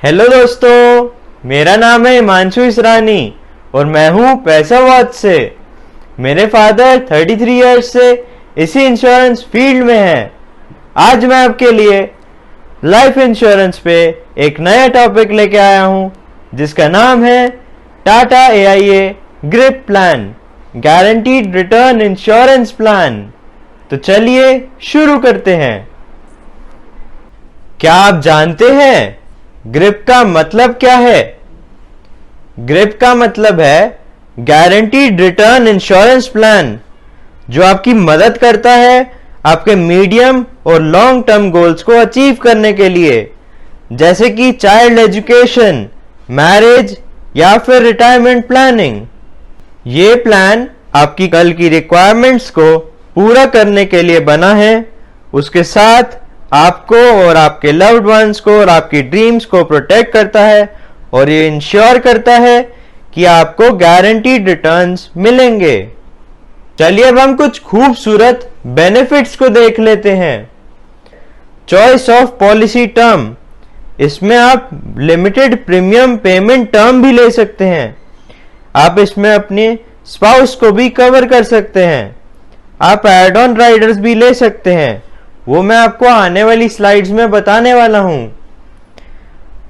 Hello दोस्तों, मेरा नाम है हिमांशु इसरानी और मैं हूं पैसा वॉच से। मेरे फादर 33 इयर्स से इसी इंश्योरेंस फील्ड में हैं। आज मैं आपके लिए लाइफ इंश्योरेंस पे एक नया टॉपिक लेके आया हूं जिसका नाम है Tata AIA grip plan, guaranteed return insurance plan. तो चलिए शुरू करते हैं। क्या आप जानते हैं ग्रिप का मतलब क्या है? ग्रिप का मतलब है गारंटीड रिटर्न इंश्योरेंस प्लान, जो आपकी मदद करता है आपके मीडियम और लॉन्ग टर्म गोल्स को अचीव करने के लिए, जैसे कि चाइल्ड एजुकेशन, मैरिज या फिर रिटायरमेंट प्लानिंग। ये प्लान आपकी कल की रिक्वायरमेंट्स को पूरा करने के लिए बना है। उसके साथ आपको और आपके लव्ड वंस को और आपकी ड्रीम्स को प्रोटेक्ट करता है और ये इंश्योर करता है कि आपको गारंटीड रिटर्न्स मिलेंगे। चलिए अब हम कुछ खूबसूरत बेनिफिट्स को देख लेते हैं। चॉइस ऑफ पॉलिसी टर्म, इसमें आप लिमिटेड प्रीमियम पेमेंट टर्म भी ले सकते हैं। आप इसमें अपने स्पाउस को भी कवर कर सकते हैं। आप एड ऑन राइडर्स भी ले सकते हैं, वो मैं आपको आने वाली स्लाइड्स में बताने वाला हूं।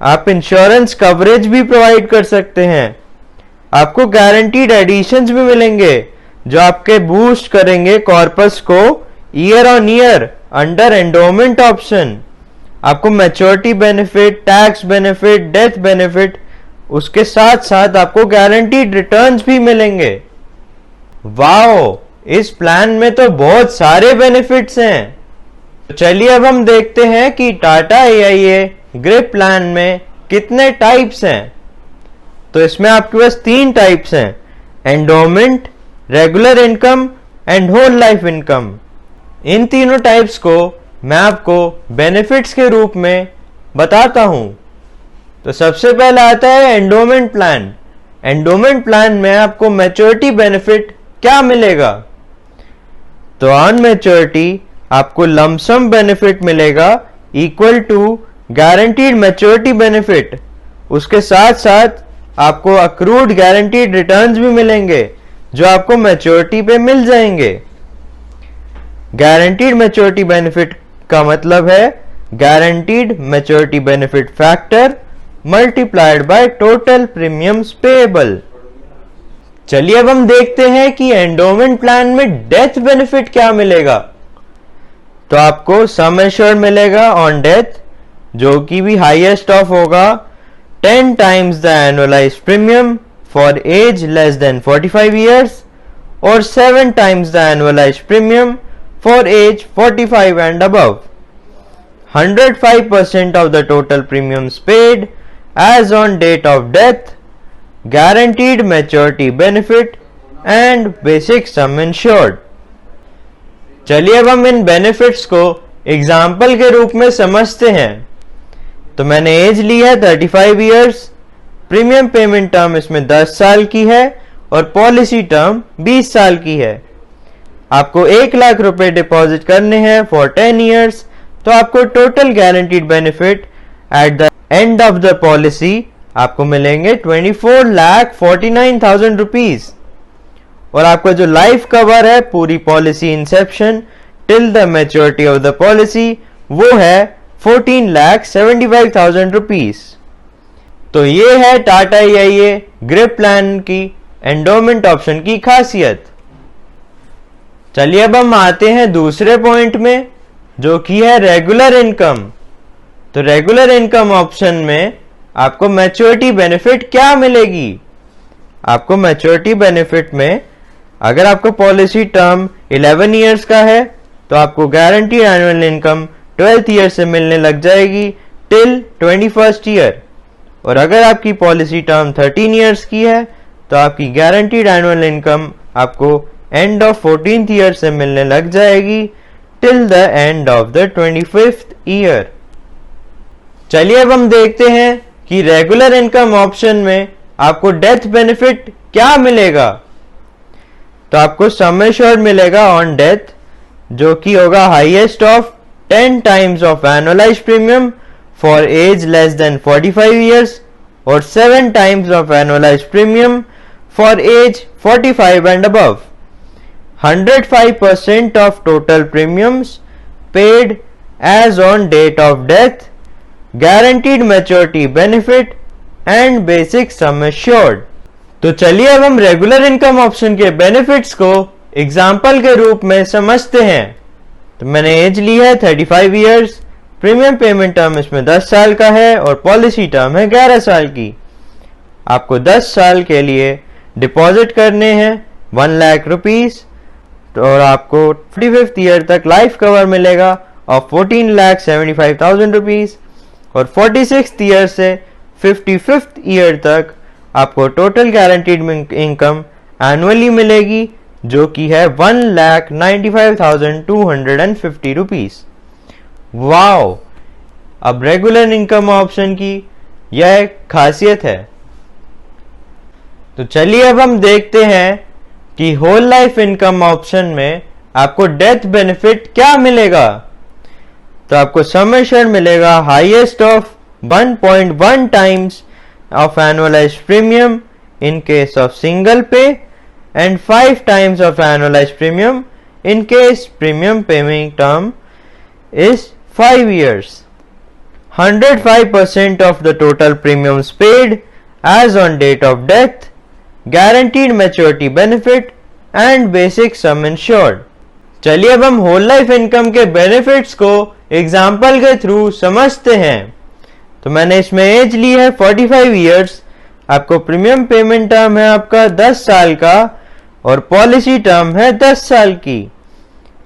आप इंश्योरेंस कवरेज भी प्रोवाइड कर सकते हैं। आपको गारंटीड एडिशंस भी मिलेंगे जो आपके बूस्ट करेंगे कॉर्पस को year on year under endowment option. आपको maturity benefit, tax benefit, death benefit, उसके साथ साथ आपको गारंटीड रिटर्न्स भी मिलेंगे। वाओ, इस प्लान में तो बहुत सारे बेनिफिट्स हैं। तो चलिए अब हम देखते हैं कि टाटा AIA ग्रिप प्लान में कितने टाइप्स हैं। तो इसमें आपके पास 3 टाइप्स हैं: endowment, regular income and whole life income. इन तीनों टाइप्स को मैं आपको बेनिफिट्स के रूप में बताता हूं। तो सबसे पहला आता है एंडोमेंट प्लान। एंडोमेंट प्लान में आपको मैच्योरिटी बेनिफिट क्या मिलेगा? तो ऑन मैच्योरिटी आपको लमसम बेनिफिट मिलेगा equal to guaranteed maturity benefit. उसके साथ साथ आपको अक्रूड गारंटीड रिटर्न्स भी मिलेंगे जो आपको मैच्योरिटी पे मिल जाएंगे। गारंटीड मैच्योरिटी बेनिफिट का मतलब है guaranteed maturity benefit factor multiplied by total premiums payable. चलिए अब हम देखते हैं कि एंडोमेंट प्लान में डेथ बेनिफिट क्या मिलेगा। तो आपको सम एश्योर्ड मिलेगा ऑन डेथ, जो कि भी हाईएस्ट ऑफ होगा 10 times the annualised premium for age less than 45 years और 7 times the annualised premium for age 45 and above. 105% of the total premiums paid as on date of death, guaranteed maturity benefit and basic sum insured। चलिए अब हम इन benefits को example के रूप में समझते हैं। तो मैंने एज ली है 35 इयर्स, प्रीमियम पेमेंट टर्म इसमें 10 साल की है और पॉलिसी टर्म 20 साल की है। आपको 1 लाख रुपए डिपॉजिट करने हैं फॉर 10 इयर्स। तो आपको total guaranteed benefit at the end of the policy आपको मिलेंगे 24,49,000 रुपीज। और आपका जो लाइफ कवर है पूरी policy Inception till the maturity of the policy, वो है 14,75,000 रुपीज। तो ये है टाटा AIA ग्रिप प्लान की एंडोमेंट ऑप्शन की खासियत। चलिए अब हम आते हैं दूसरे पॉइंट में, जो कि है रेगुलर इनकम। तो रेगुलर इनकम ऑप्शन में आपको मैच्योरिटी बेनिफिट क्या मिलेगी? आपको मैच्योरिटी बेनिफिट में अगर आपको पॉलिसी टर्म 11 इयर्स का है तो आपको guaranteed annual income 12th year से मिलने लग जाएगी टिल 21st ईयर। और अगर आपकी पॉलिसी टर्म 13 इयर्स की है तो आपकी गारंटीड एनुअल इनकम आपको एंड ऑफ 14th ईयर से मिलने लग जाएगी till the end of the 25th year. चलिए अब हम देखते हैं कि रेगुलर इनकम ऑप्शन में आपको डेथ बेनिफिट क्या मिलेगा। तो आपको सम एश्योर्ड मिलेगा ऑन डेथ, जो कि होगा highest of 10 times of annualized premium for age less than 45 years or 7 times of annualized premium for age 45 and above. 105% of total premiums paid as on date of death, guaranteed maturity benefit and basic sum assured. तो चलिए अब हम regular income option के benefits को example के रूप में समझते हैं। तो मैंने एज ली है 35 इयर्स, प्रीमियम पेमेंट टर्म इसमें 10 साल का है और पॉलिसी टर्म है 11 साल की। आपको 10 साल के लिए डिपॉजिट करने हैं 1 लाख रुपीस, तो और आपको 45th ईयर तक लाइफ कवर मिलेगा ऑफ 14,75,000 रुपीज और 46th ईयर से 55th ईयर तक आपको टोटल गारंटीड इनकम एनुअली मिलेगी जो कि है 1,95,250 रुपीज। वाओ! अब रेगुलर इनकम ऑप्शन की यह खासियत है। तो चलिए अब हम देखते हैं कि होल लाइफ इनकम ऑप्शन में आपको डेथ बेनिफिट क्या मिलेगा। तो आपको सम एश्योर्ड मिलेगा highest of 1.1 times of annualized premium in case of single pay and 5 times of annualized premium in case premium payment term is 5 years. 105% of the total premiums paid as on date of death, guaranteed maturity benefit and basic sum insured. चलिए अब हम whole life income के benefits को example के through समझते हैं। तो मैंने इसमें एज ली है 45 इयर्स, आपको प्रीमियम पेमेंट टर्म है आपका 10 साल का और पॉलिसी टर्म है 10 साल की।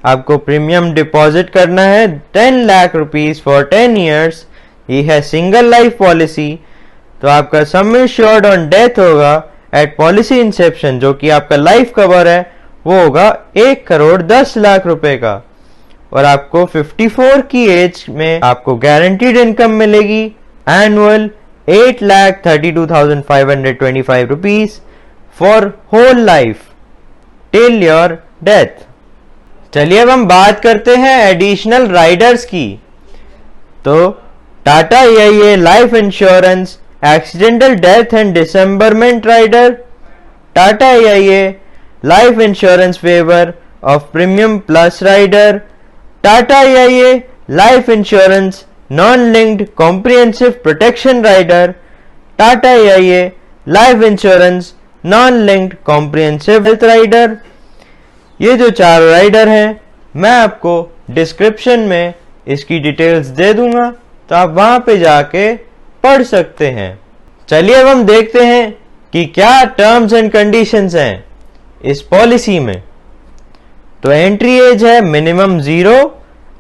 आपको प्रीमियम डिपॉजिट करना है 10 लाख रुपीस फॉर 10 इयर्स। ये है सिंगल लाइफ पॉलिसी। तो आपका सम एश्योर्ड ऑन डेथ होगा एट पॉलिसी इंसेप्शन, जो कि आपका लाइफ कवर है, वो होगा 1,10,00,000 रुपए का। और आपको 54 की एज में आपको गारंटीड इनकम मिलेगी annual 8,32,525 rupees for whole life till your death. चलिए अब हम बात करते हैं एडिशनल राइडर्स की। तो Tata AIA life insurance accidental death and dismemberment rider, Tata AIA life insurance waiver of premium plus rider, Tata AIA life insurance non-linked comprehensive protection rider, Tata AIA life insurance non-linked comprehensive health rider। ये जो 4 rider हैं मैं आपको description में इसकी details दे दूंगा, तो आप वहां पे जाके पढ़ सकते हैं। चलिए अब हम देखते हैं कि क्या टर्म्स एंड कंडीशंस हैं इस पॉलिसी में। तो एंट्री एज है minimum 0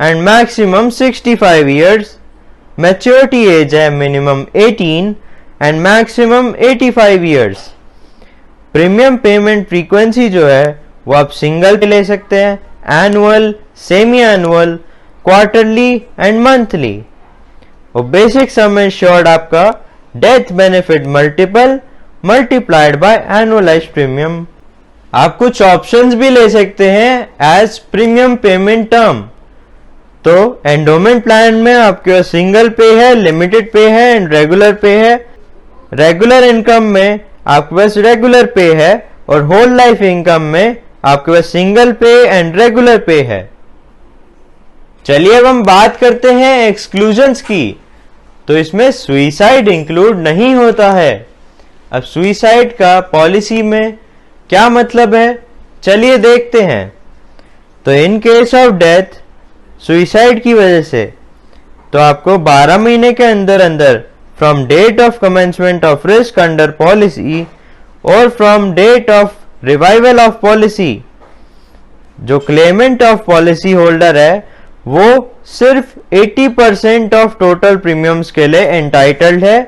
and maximum 65 years. Maturity age है minimum 18 and maximum 85 years. Premium payment frequency जो है वो आप सिंगल पे ले सकते हैं, annual, semi annual, quarterly and monthly. और बेसिक सम एश्योर्ड आपका death benefit multiple multiplied by annualised premium. आप कुछ ऑप्शंस भी ले सकते हैं एज प्रीमियम पेमेंट टर्म। तो एंडोमेंट प्लान में आपके सिंगल पे है, लिमिटेड पे है एंड रेगुलर पे है। रेगुलर इनकम में आपके पास रेगुलर पे है और होल लाइफ इनकम में आपके पास सिंगल पे एंड रेगुलर पे है। चलिए अब हम बात करते हैं एक्सक्लूजन्स की। तो इसमें सुइसाइड इंक्लूड नहीं होता है। अब सुइसाइड का पॉलिसी में क्या मतलब है, चलिए देखते हैं। तो in case of death suicide की वजह से तो आपको 12 महीने के अंदर अंदर from date of commencement of risk under policy और from date of revival of policy, जो क्लेमेंट ऑफ पॉलिसी होल्डर है वो सिर्फ 80% ऑफ टोटल प्रीमियम्स के लिए एंटाइटल्ड है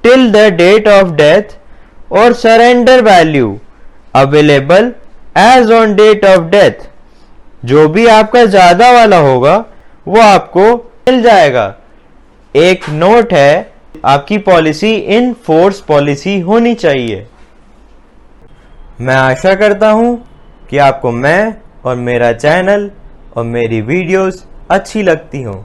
till the date of death और surrender value available as on date of death. जो भी आपका ज्यादा वाला होगा वो आपको मिल जाएगा। एक नोट है, आपकी पॉलिसी इन फोर्स पॉलिसी होनी चाहिए। मैं आशा करता हूं कि आपको मैं और मेरा चैनल और मेरी वीडियोस अच्छी लगती हों।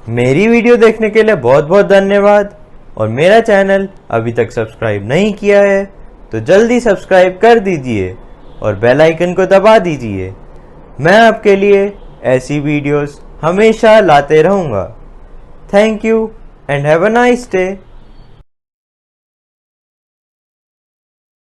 मेरी वीडियो देखने के लिए बहुत बहुत धन्यवाद। और मेरा चैनल अभी तक सब्सक्राइब नहीं किया है तो जल्दी सब्सक्राइब कर दीजिए और बेल आइकन को दबा दीजिए। मैं आपके लिए ऐसी वीडियोस हमेशा लाते रहूँगा। Thank you and have a nice day.